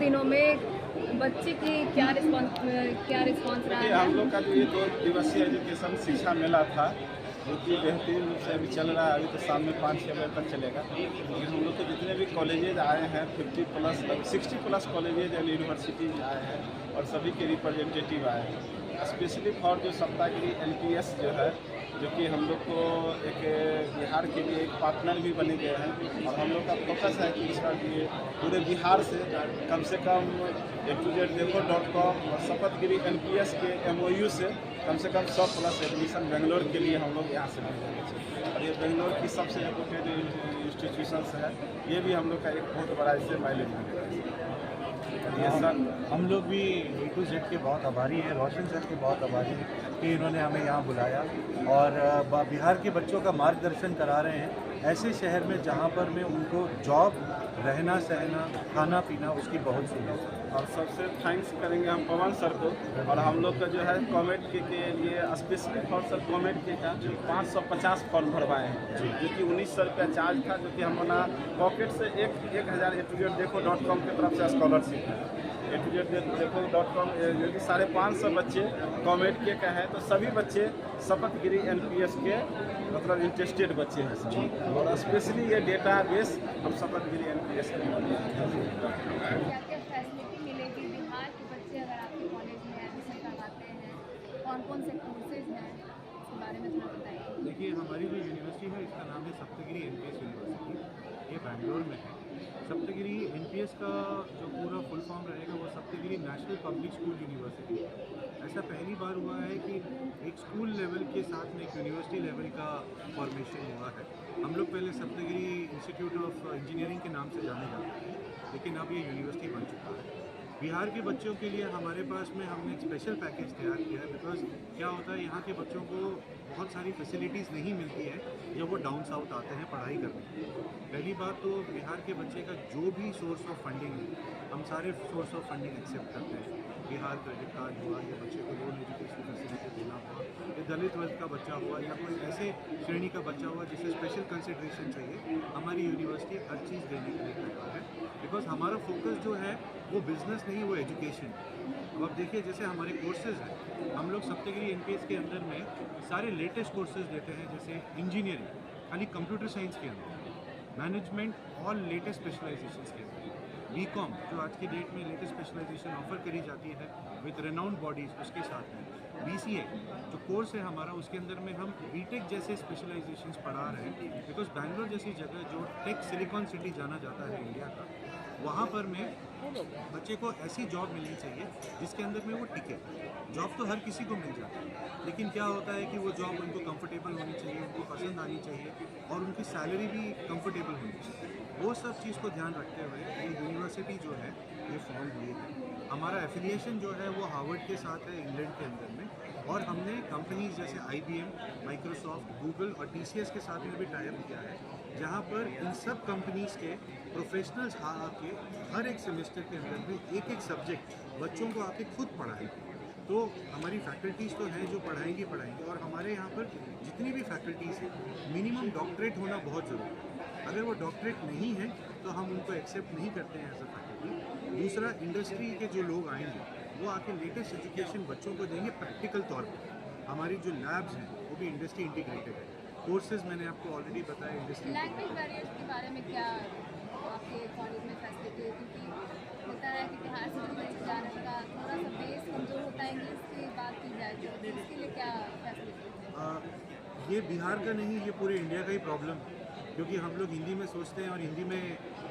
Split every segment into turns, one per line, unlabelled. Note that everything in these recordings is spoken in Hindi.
दिनों में बच्चे की क्या रिस्पॉन्स रहा
देखिए,
है?
हम लोग का जो ये 2 दिवसीय एजुकेशन शिक्षा मेला था, जो कि बेहतरीन रूप से अभी चल रहा है। अभी तो शाम में 5-6 बजे तक चलेगा। लेकिन हम लोग के जितने भी कॉलेजेज आए हैं, 50 plus 60 plus colleges and universities आए हैं और सभी के रिप्रेजेंटेटिव आए हैं। स्पेशली फॉर जो सप्तागिरी एलपीएस जो है, जो कि हम लोग को एक बिहार के लिए एक पार्टनर भी बने गए हैं। और हम लोग का फोकस है कि इसका ये पूरे बिहार से कम A2ZDefo.com और शपथगिरी एलपीएस के MOU से कम 100 प्लस एडमिशन बेंगलोर के लिए हम लोग यहाँ से भेजेंगे। और ये बेंगलोर की सबसे रेपुटेड इंस्टीट्यूशंस है। ये भी हम लोग का एक बहुत बड़ा इससे माइलेज मिलेगा। ये सर,
हम लोग भी A to Z के बहुत आभारी हैं, रोशन सर के बहुत आभारी हैं कि इन्होंने हमें यहाँ बुलाया और बिहार के बच्चों का मार्गदर्शन करा रहे हैं ऐसे शहर में जहाँ पर में उनको जॉब, रहना सहना, खाना पीना उसकी बहुत सुविधा है।
और सबसे थैंक्स करेंगे हम पवन सर को। और हम लोग का जो है कॉमेड के लिए स्पेशली फॉर सर कॉमेड के का 550 फॉर्म भरवाए हैं, जो कि 1900 रुपया चार्ज था, जो कि हम अपना पॉकेट से 1000 A2ZDefo.com की तरफ से स्कॉलरशिप है। A2ZDefo.com यदि 550 बच्चे कॉमेड के का है तो सभी बच्चे शपथगिरी एलपीएस के मतलब इंटरेस्टेड बच्चे हैं सभी। और स्पेशली ये डेटा बेस हम शपथगिरी एलपीएस के
क्या क्या फैसिलिटी मिलेगी बिहार के बच्चे अगर आपके कॉलेज में एडमिशन करवाते हैं? कौन कौन से कोर्सेज हैं, इसके बारे में थोड़ा बताइए।
देखिए, हमारी जो यूनिवर्सिटी है इसका नाम है सप्तगिरी एनपीएस यूनिवर्सिटी। ये बैंगलोर में है। सप्तगिरी एनपीएस का जो पूरा फुल फॉर्म रहेगा वो Saptagiri national public school university है। ऐसा पहली बार हुआ है कि एक स्कूल लेवल के साथ में एक यूनिवर्सिटी लेवल का फॉर्मेशन हुआ है। हम लोग पहले सप्तगिरी इंस्टीट्यूट ऑफ इंजीनियरिंग के नाम से जाने जाते थे, लेकिन अब ये यूनिवर्सिटी बन चुका है। बिहार के बच्चों के लिए हमारे पास में हमने एक स्पेशल पैकेज तैयार किया है। बिकॉज क्या होता है, यहाँ के बच्चों को बहुत सारी फैसिलिटीज़ नहीं मिलती है जब वो डाउन साउथ आते हैं पढ़ाई करने। पहली बात तो बिहार के बच्चे का जो भी सोर्स ऑफ फंडिंग है, हम सारे सोर्स ऑफ फंडिंग एक्सेप्ट करते हैं। बिहार क्रेडिट कार्ड हुआ, या बच्चे को लोन एजुकेशन फैसिलिटी देना हुआ, या दलित वर्ग का बच्चा हुआ, या कोई ऐसे श्रेणी का बच्चा हुआ जिसे स्पेशल कंसिडरेशन चाहिए, हमारी यूनिवर्सिटी हर चीज़ देने के लिए तैयार है। बिकॉज हमारा फोकस जो है वो बिजनेस नहीं, वो एजुकेशन। अब आप देखिए, जैसे हमारे कोर्सेज हैं, हम लोग सप्तगिरी एनपीएस के अंदर में सारे लेटेस्ट कोर्सेज देते हैं। जैसे इंजीनियरिंग खाली कंप्यूटर साइंस के अंदर, मैनेजमेंट ऑल लेटेस्ट स्पेशलाइजेशंस के अंदर, बीकॉम जो आज की डेट में लेटेस्ट स्पेशलाइजेशन ऑफर करी जाती है विद रेनाउंड बॉडीज़, उसके साथ में बीसीए जो कोर्स है हमारा, उसके अंदर में हम बीटेक जैसे स्पेशलाइजेशंस पढ़ा रहे हैं। बिकॉज बैंगलोर जैसी जगह जो टेक सिलिकॉन सिटी जाना जाता है इंडिया का, वहाँ पर में बच्चे को ऐसी जॉब मिलनी चाहिए जिसके अंदर में वो टिके। जॉब तो हर किसी को मिल जाता है, लेकिन क्या होता है कि वो जॉब उनको कंफर्टेबल होनी चाहिए, उनको पसंद आनी चाहिए, और उनकी सैलरी भी कंफर्टेबल होनी चाहिए। वो सब चीज़ को ध्यान रखते हुए ये यूनिवर्सिटी जो है ये फॉर्म हुई है। हमारा एफिलिएशन जो है वो हार्वर्ड के साथ है इंग्लैंड के अंदर में, और हमने कंपनीज जैसे IBM, माइक्रोसॉफ्ट, गूगल और TCS के साथ में भी टाई अप किया है, जहाँ पर इन सब कंपनीज के प्रोफेशनल्स आके हर एक सेमेस्टर के अंदर में एक एक सब्जेक्ट बच्चों को आके खुद पढ़ाएंगे। तो हमारी फैकल्टीज़ तो हैं जो पढ़ाएंगी, और हमारे यहाँ पर जितनी भी फैकल्टीज़ हैं, मिनिमम डॉक्टरेट होना बहुत ज़रूरी है। अगर वो डॉक्टरेट नहीं है तो हम उनको एक्सेप्ट नहीं करते हैं एज अ फैकल्टी। दूसरा, इंडस्ट्री के जो लोग आएंगे वो आके लेटेस्ट एजुकेशन बच्चों को देंगे प्रैक्टिकल तौर पर। हमारी जो लैब्स हैं वो भी इंडस्ट्री इंटीग्रेटेड है। कोर्सेज मैंने आपको ऑलरेडी बताया इंडस्ट्री।
लैंग्वेज बैरियर्स के बारे में क्या आपके कॉलेज में फैसिलिटी है? क्योंकि होता है कि बिहार से स्टूडेंट्स जाने का थोड़ा सा बेस कमजोर होता है, इंग्लिश की बात की जाए तो इसके लिए क्या फैसिलिटी है?
ये बिहार का नहीं, ये पूरे इंडिया का ही प्रॉब्लम है। क्योंकि हम लोग हिंदी में सोचते हैं और हिंदी में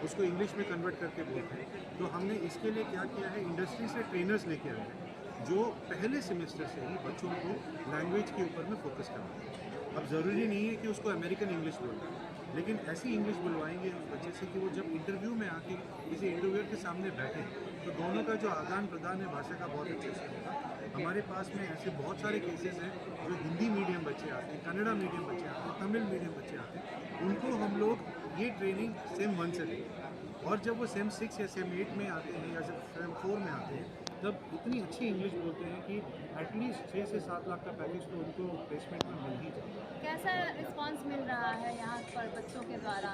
उसको इंग्लिश में कन्वर्ट करके बोलते हैं। तो हमने इसके लिए क्या किया है, इंडस्ट्री से ट्रेनर्स लेके आए हैं जो पहले सेमेस्टर से ही बच्चों को लैंग्वेज के ऊपर में फोकस करवाएं। अब ज़रूरी नहीं है कि उसको अमेरिकन इंग्लिश बोलना है, लेकिन ऐसी इंग्लिश बुलवाएंगे उस बच्चे से कि वो जब इंटरव्यू में आके किसी इंटरव्यूअर के सामने बैठे तो दोनों का जो आदान प्रदान है भाषा का बहुत अच्छे से होगा। हमारे पास में ऐसे बहुत सारे केसेस हैं जो हिंदी मीडियम बच्चे आते हैं, कन्नड़ा मीडियम बच्चे आते हैं, तमिल मीडियम बच्चे आते हैं, उनको हम लोग ये ट्रेनिंग सेम 1 से दें, और जब वो सेम 6 या सेम 8 में आते हैं या सेम 4 में आते हैं तब इतनी अच्छी इंग्लिश बोलते हैं कि एटलीस्ट 6 से 7 लाख का पैकेज तो उनको प्लेसमेंट में मिल ही जाए।
कैसा रिस्पांस मिल रहा है यहाँ पर बच्चों के द्वारा?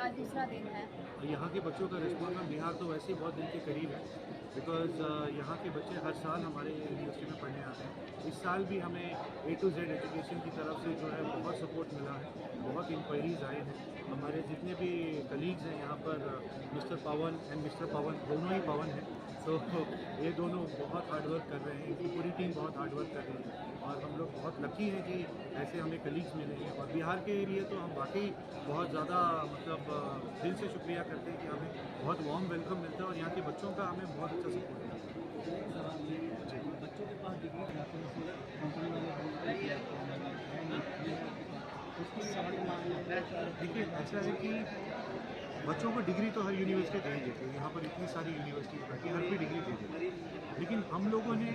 आज दूसरा दिन है।
और यहाँ के बच्चों का रिस्पॉन्स में बिहार तो वैसे ही बहुत दिल के करीब है, बिकॉज यहाँ के बच्चे हर साल हमारे यूनिवर्सिटी में पढ़ने आते हैं। इस साल भी हमें A to Z एजुकेशन की तरफ से जो है बहुत सपोर्ट मिला है, बहुत इंक्वायरीज आए हैं। हमारे जितने भी कलीग्स हैं यहाँ पर मिस्टर पवन एंड मिस्टर पवन, दोनों ही पवन हैं, तो ये दोनों बहुत हार्डवर्क कर रहे हैं, इनकी पूरी टीम बहुत हार्डवर्क कर रही है और हम लोग बहुत लकी हैं कि ऐसे हमें कलीग्स मिले हैं। और बिहार के लिए तो हम वाकई बहुत ज़्यादा मतलब दिल से शुक्रिया करते हैं कि हमें बहुत वार्म वेलकम मिलता है और यहाँ के बच्चों का हमें बहुत अच्छा सपोर्ट मिलता है।
बच्चों के पास डिग्री कंपनी वाले उसकी सवाल मांगना।
देखिए ऐसा है कि बच्चों को डिग्री तो हर यूनिवर्सिटी दे ही देती है, यहाँ पर इतनी सारी यूनिवर्सिटीज़ बैठी हर कोई डिग्री दे देती है, लेकिन हम लोगों ने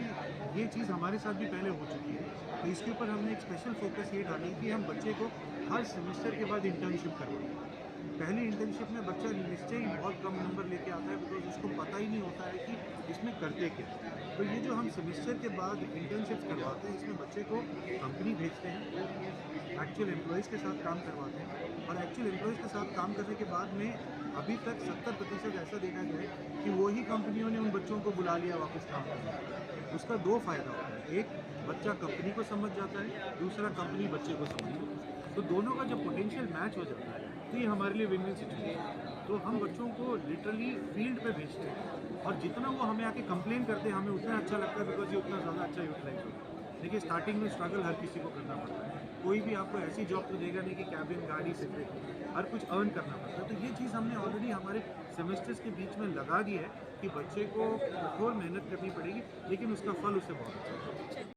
ये चीज़ हमारे साथ भी पहले हो चुकी है, तो इसके ऊपर हमने एक स्पेशल फोकस ये डाली कि हम बच्चे को हर सेमेस्टर के बाद इंटर्नशिप करवाएं। पहली इंटर्नशिप में बच्चा निश्चय ही बहुत कम नंबर लेके आता है, बिकॉज उसको पता ही नहीं होता है कि इसमें करते क्या। तो ये जो हम सेमेस्टर के बाद इंटर्नशिप्स करवाते हैं, इसमें बच्चे को कंपनी भेजते हैं, एक्चुअल एम्प्लॉयज़ के साथ काम करवाते हैं और एक्चुअल एम्प्लॉयज़ के साथ काम करने के बाद में अभी तक 70% ऐसा देखा गया है कि वही कंपनियों ने उन बच्चों को बुला लिया वापस काम करने। उसका दो फ़ायदा होता है, एक बच्चा कंपनी को समझ जाता है, दूसरा कंपनी बच्चे को समझ जाता है। तो दोनों का जब पोटेंशियल मैच हो जाता है तो ये हमारे लिए विन विन सिचुएशन है। तो हम बच्चों को लिटरली फील्ड पे भेजते हैं और जितना वो हमें आके कंप्लेन करते हैं हमें उतना अच्छा लगता है, बिकॉज ये उतना ज़्यादा अच्छा यूटिलाइज होता है। देखिए स्टार्टिंग में स्ट्रगल हर किसी को करना पड़ता है, कोई भी आपको ऐसी जॉब तो देगा नहीं कि कैबिन, गाड़ी, सेक्रेटरी, हर कुछ अर्न करना पड़ता है। तो ये चीज़ हमने ऑलरेडी हमारे सेमेस्टर्स के बीच में लगा दी है कि बच्चे को कठोर मेहनत करनी पड़ेगी, लेकिन उसका फल उसे बहुत अच्छा है।